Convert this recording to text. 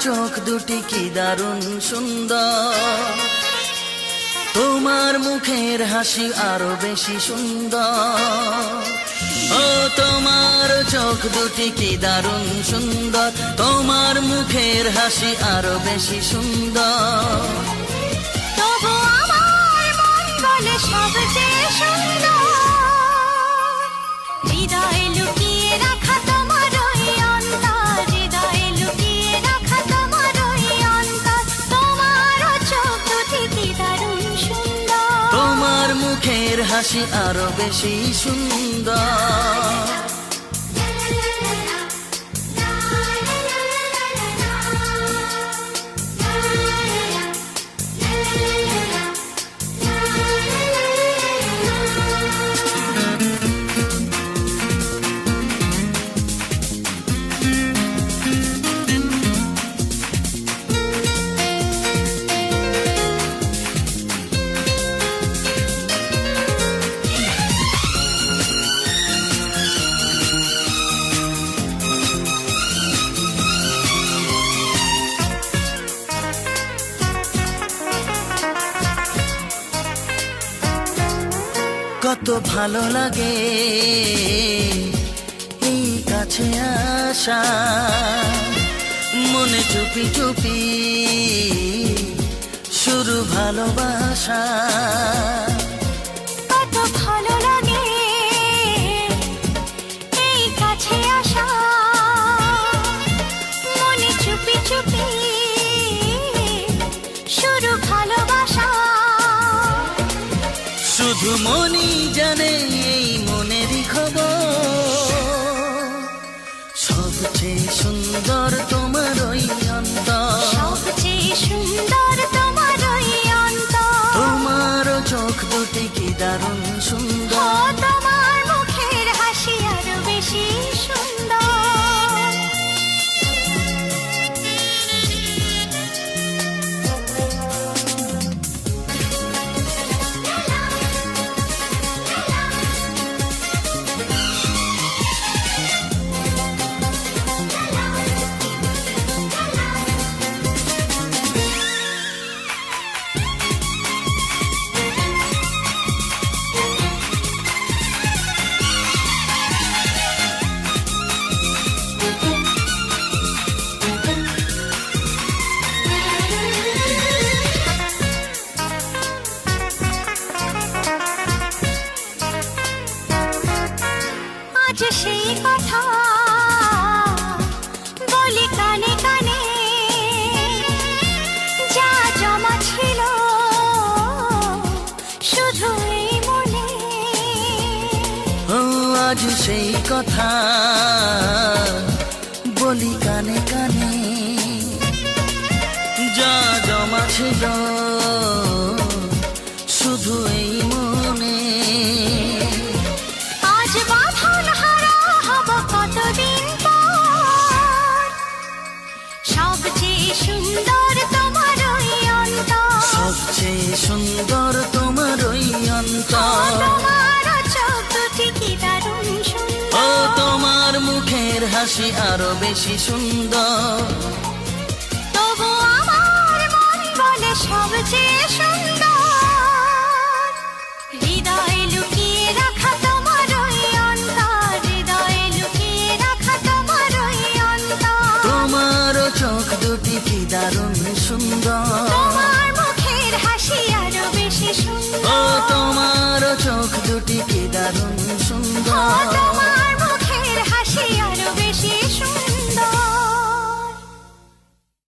চোখ দুটি কি দারুণ সুন্দর, তোমার মুখের হাসি আরো বেশি সুন্দর। ও তোমার চোখ দুটি কি দারুণ সুন্দর, তোমার মুখের হাসি আরো বেশি সুন্দর। তবু আমার মন বলে সবচেয়ে সুন্দর, হৃদয়ে লুকিয়ে রাখা তোমার ওই অন্তর, হৃদয়ে লুকিয়ে রাখা তোমার ওই অন্তর। তোমার চোখ দুটি কি দারুণ সুন্দর, তোমার মুখের হাসি আরো বেশি সুন্দর। কত ভালো লাগে এই কাছে আসা, মনে চুপি চুপি শুরু ভালোবাসা। কত ভালো লাগে এই কাছে আসা, মনে চুপি চুপি শুরু ভালোবাসা। শুধু মনই জানে এই মনেরই খবর, সবচেয়ে সুন্দর তোমার ওই অন্তর, সবচেয়ে সুন্দর তোমার ওই অন্তর। তোমার চোখ দুটি কি দারুণ ও সুন্দর, তোমার মুখের হাসি আরো বেশি সুন্দর। আজ সেই কথা বলি কানে কানে, যা জমা ছিল শুধু এই মনে। ও আজ সেই কথা বলি কানে কানে, যা জমা ছিল শুধু এই মনে। আজ বাঁধন হারা হব কতদিন পর, সবচেয়ে সুন্দর তোমার ওই অন্তর, সবচেয়ে সুন্দর তোমার ওই অন্তর। তোমার চোখ দুটি কি দারুণ ও সুন্দর, তোমার মুখের হাসি আরো বেশি সুন্দর, তবু আমার মন বলে সবচেয়ে সুন্দর।